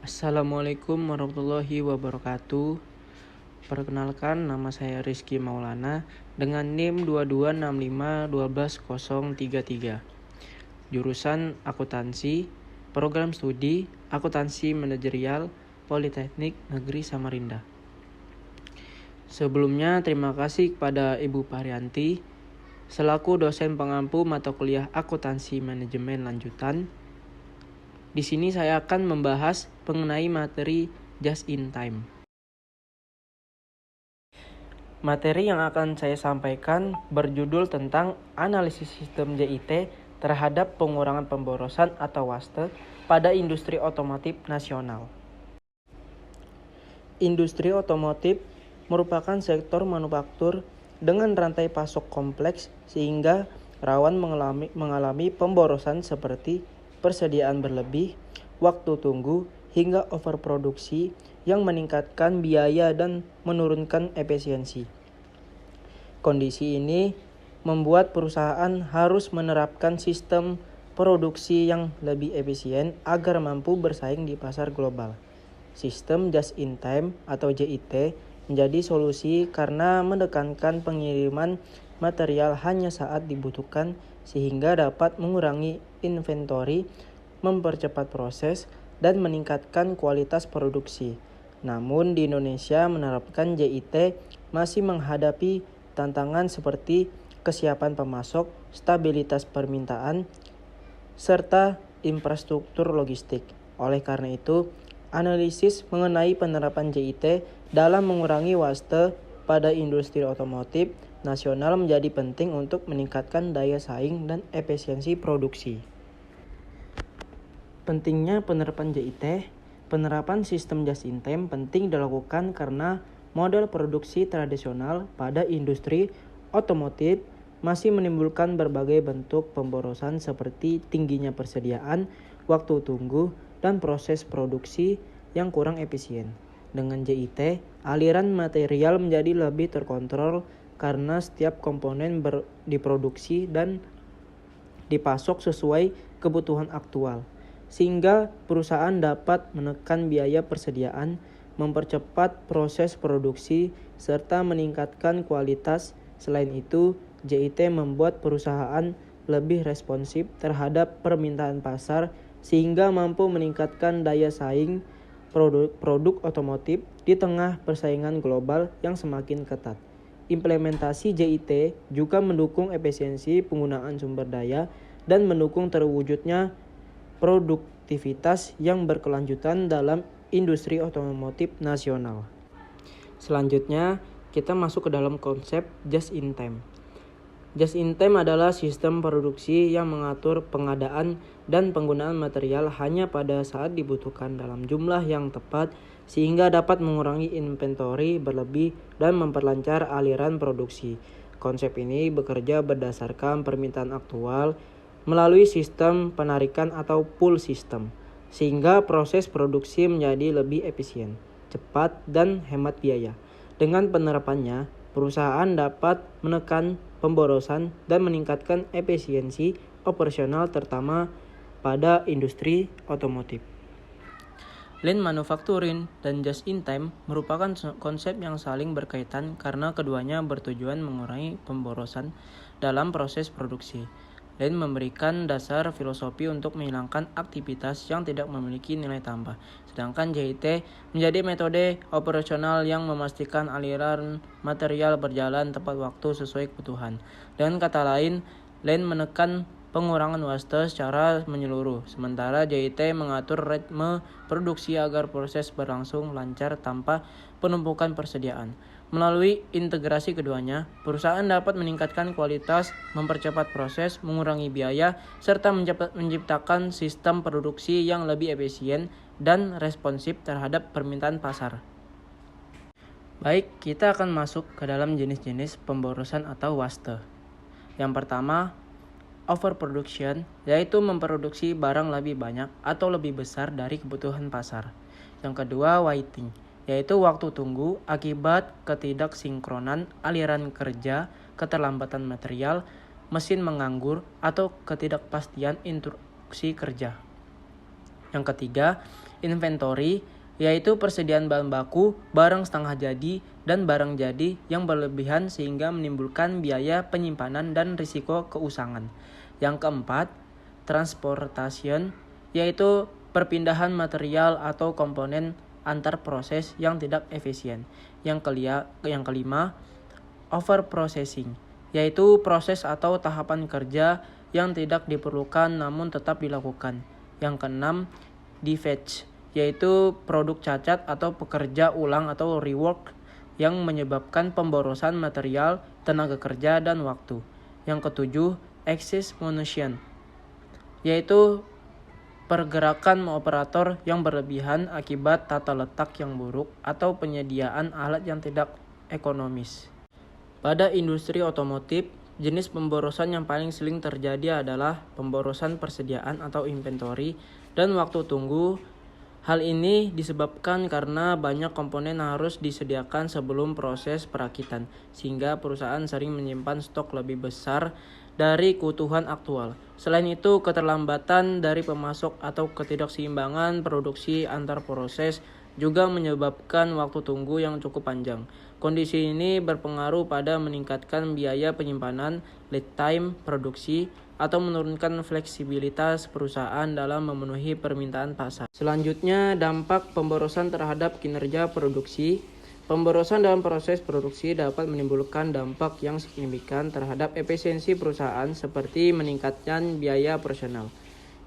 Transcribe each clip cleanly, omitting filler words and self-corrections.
Assalamualaikum warahmatullahi wabarakatuh. Perkenalkan, nama saya Rizky Maulana dengan NIM 2265 12033. Jurusan Akuntansi, Program Studi Akuntansi Manajerial, Politeknik Negeri Samarinda. Sebelumnya, terima kasih kepada Ibu Parianti selaku dosen pengampu mata kuliah Akuntansi Manajemen Lanjutan. Di sini saya akan membahas mengenai materi just in time. Materi yang akan saya sampaikan berjudul tentang analisis sistem JIT terhadap pengurangan pemborosan atau waste pada industri otomotif nasional. Industri otomotif merupakan sektor manufaktur dengan rantai pasok kompleks sehingga rawan mengalami pemborosan seperti persediaan berlebih, waktu tunggu, hingga overproduksi yang meningkatkan biaya dan menurunkan efisiensi. Kondisi ini membuat perusahaan harus menerapkan sistem produksi yang lebih efisien agar mampu bersaing di pasar global. Sistem just in time atau JIT menjadi solusi karena menekankan pengiriman material hanya saat dibutuhkan sehingga dapat mengurangi inventory, mempercepat proses, dan meningkatkan kualitas produksi. Namun di Indonesia menerapkan JIT masih menghadapi tantangan seperti kesiapan pemasok, stabilitas permintaan, serta infrastruktur logistik. Oleh karena itu, analisis mengenai penerapan JIT dalam mengurangi waste pada industri otomotif nasional menjadi penting untuk meningkatkan daya saing dan efisiensi produksi. Pentingnya penerapan JIT. Penerapan sistem just in time penting dilakukan karena model produksi tradisional pada industri otomotif masih menimbulkan berbagai bentuk pemborosan seperti tingginya persediaan, waktu tunggu, dan proses produksi yang kurang efisien. Dengan JIT, aliran material menjadi lebih terkontrol karena setiap komponen diproduksi dan dipasok sesuai kebutuhan aktual, sehingga perusahaan dapat menekan biaya persediaan, mempercepat proses produksi, serta meningkatkan kualitas. Selain itu, JIT membuat perusahaan lebih responsif terhadap permintaan pasar sehingga mampu meningkatkan daya saing produk otomotif di tengah persaingan global yang semakin ketat. Implementasi JIT juga mendukung efisiensi penggunaan sumber daya dan mendukung terwujudnya produktivitas yang berkelanjutan dalam industri otomotif nasional. Selanjutnya, kita masuk ke dalam konsep just in time. Just in time adalah sistem produksi yang mengatur pengadaan dan penggunaan material hanya pada saat dibutuhkan dalam jumlah yang tepat sehingga dapat mengurangi inventory berlebih dan memperlancar aliran produksi. Konsep ini bekerja berdasarkan permintaan aktual melalui sistem penarikan atau pull system, sehingga proses produksi menjadi lebih efisien, cepat, dan hemat biaya. Dengan penerapannya, perusahaan dapat menekan pemborosan dan meningkatkan efisiensi operasional terutama pada industri otomotif. Lean Manufacturing dan Just in Time merupakan konsep yang saling berkaitan karena keduanya bertujuan mengurangi pemborosan dalam proses produksi. Lean memberikan dasar filosofi untuk menghilangkan aktivitas yang tidak memiliki nilai tambah. Sedangkan JIT menjadi metode operasional yang memastikan aliran material berjalan tepat waktu sesuai kebutuhan. Dengan kata lain, Lean menekan pengurangan waste secara menyeluruh, sementara JIT mengatur ritme produksi agar proses berlangsung lancar tanpa penumpukan persediaan. Melalui integrasi keduanya, perusahaan dapat meningkatkan kualitas, mempercepat proses, mengurangi biaya, serta menciptakan sistem produksi yang lebih efisien dan responsif terhadap permintaan pasar. Baik, kita akan masuk ke dalam jenis-jenis pemborosan atau waste. Yang pertama, overproduction, yaitu memproduksi barang lebih banyak atau lebih besar dari kebutuhan pasar. Yang kedua, waiting, yaitu waktu tunggu akibat ketidaksinkronan aliran kerja, keterlambatan material, mesin menganggur, atau ketidakpastian instruksi kerja. Yang ketiga, Inventory yaitu persediaan bahan baku, barang setengah jadi, dan barang jadi yang berlebihan sehingga menimbulkan biaya penyimpanan dan risiko keusangan. Yang keempat, transportation yaitu perpindahan material atau komponen antar proses yang tidak efisien. Yang kelima, overprocessing yaitu proses atau tahapan kerja yang tidak diperlukan namun tetap dilakukan. Yang keenam, defect yaitu produk cacat atau pekerja ulang atau rework yang menyebabkan pemborosan material, tenaga kerja, dan waktu. Yang ketujuh, excess motion yaitu pergerakan operator yang berlebihan akibat tata letak yang buruk atau penyediaan alat yang tidak ekonomis. Pada industri otomotif, jenis pemborosan yang paling sering terjadi adalah pemborosan persediaan atau inventory dan waktu tunggu. Hal ini disebabkan karena banyak komponen harus disediakan sebelum proses perakitan, sehingga perusahaan sering menyimpan stok lebih besar dari kebutuhan aktual. Selain itu, keterlambatan dari pemasok atau ketidakseimbangan produksi antar proses juga menyebabkan waktu tunggu yang cukup panjang. Kondisi ini berpengaruh pada meningkatkan biaya penyimpanan, lead time produksi, atau menurunkan fleksibilitas perusahaan dalam memenuhi permintaan pasar. Selanjutnya, dampak pemborosan terhadap kinerja produksi. Pemborosan dalam proses produksi dapat menimbulkan dampak yang signifikan terhadap efisiensi perusahaan seperti meningkatkan biaya operasional,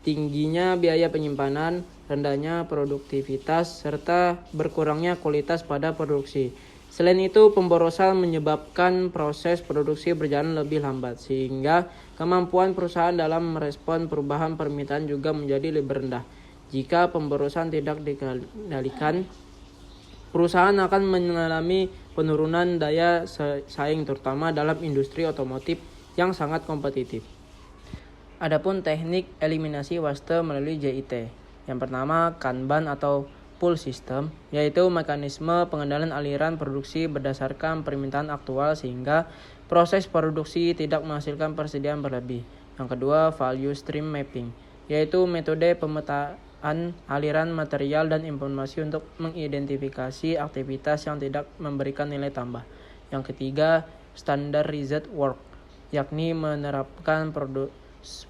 tingginya biaya penyimpanan, rendahnya produktivitas, serta berkurangnya kualitas pada produksi. Selain itu, pemborosan menyebabkan proses produksi berjalan lebih lambat, sehingga kemampuan perusahaan dalam merespon perubahan permintaan juga menjadi lebih rendah. Jika pemborosan tidak dikendalikan, perusahaan akan mengalami penurunan daya saing terutama dalam industri otomotif yang sangat kompetitif. Adapun teknik eliminasi waste melalui JIT. Yang pertama, Kanban atau pull system, yaitu mekanisme pengendalian aliran produksi berdasarkan permintaan aktual sehingga proses produksi tidak menghasilkan persediaan berlebih. Yang kedua, value stream mapping, yaitu metode pemetaan aliran material dan informasi untuk mengidentifikasi aktivitas yang tidak memberikan nilai tambah. Yang ketiga, standardized work, yakni menerapkan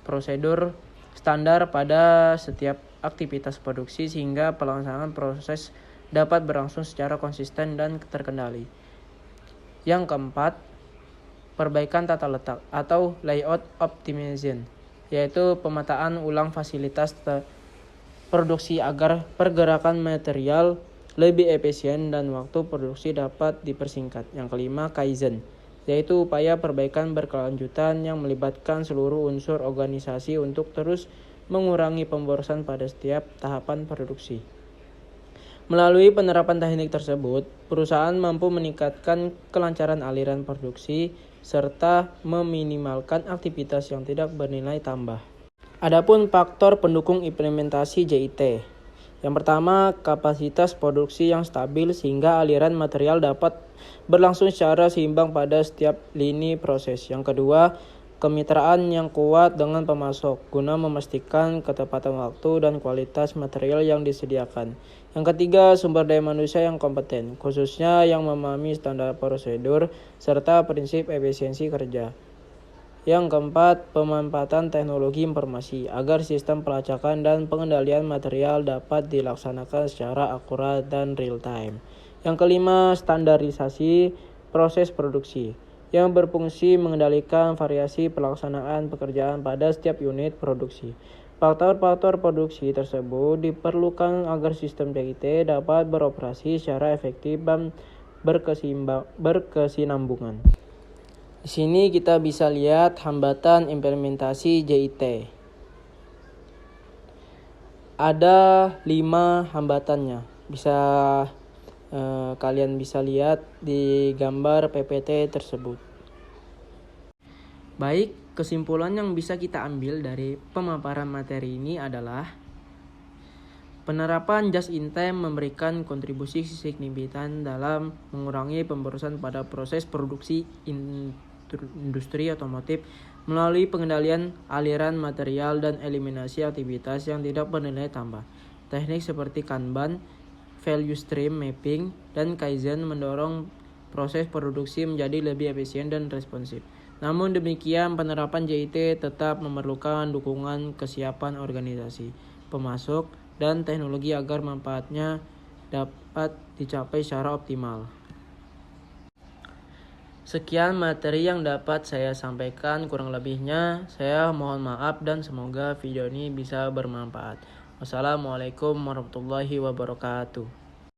prosedur standar pada setiap aktivitas produksi sehingga pelaksanaan proses dapat berlangsung secara konsisten dan terkendali. Yang keempat, perbaikan tata letak atau layout optimization, yaitu pemetaan ulang fasilitas produksi agar pergerakan material lebih efisien dan waktu produksi dapat dipersingkat. Yang kelima, Kaizen, yaitu upaya perbaikan berkelanjutan yang melibatkan seluruh unsur organisasi untuk terus mengurangi pemborosan pada setiap tahapan produksi. Melalui penerapan teknik tersebut, perusahaan mampu meningkatkan kelancaran aliran produksi serta meminimalkan aktivitas yang tidak bernilai tambah. Adapun faktor pendukung implementasi JIT. Yang pertama, kapasitas produksi yang stabil sehingga aliran material dapat berlangsung secara seimbang pada setiap lini proses. Yang kedua, kemitraan yang kuat dengan pemasok guna memastikan ketepatan waktu dan kualitas material yang disediakan. Yang ketiga, sumber daya manusia yang kompeten, khususnya yang memahami standar prosedur serta prinsip efisiensi kerja. Yang keempat, pemanfaatan teknologi informasi agar sistem pelacakan dan pengendalian material dapat dilaksanakan secara akurat dan real time. Yang kelima, standarisasi proses produksi yang berfungsi mengendalikan variasi pelaksanaan pekerjaan pada setiap unit produksi. Faktor-faktor produksi tersebut diperlukan agar sistem JIT dapat beroperasi secara efektif dan berkesinambungan. Di sini kita bisa lihat hambatan implementasi JIT. Ada 5 hambatannya. Kalian bisa lihat di gambar PPT tersebut. Baik, kesimpulan yang bisa kita ambil dari pemaparan materi ini adalah penerapan just in time memberikan kontribusi signifikan dalam mengurangi pemborosan pada proses produksi industri otomotif melalui pengendalian aliran material dan eliminasi aktivitas yang tidak bernilai tambah. Teknik seperti Kanban, Value Stream Mapping, dan Kaizen mendorong proses produksi menjadi lebih efisien dan responsif. Namun demikian, penerapan JIT tetap memerlukan dukungan kesiapan organisasi, pemasok, dan teknologi agar manfaatnya dapat dicapai secara optimal. Sekian materi yang dapat saya sampaikan, kurang lebihnya saya mohon maaf dan semoga video ini bisa bermanfaat. Wassalamualaikum warahmatullahi wabarakatuh.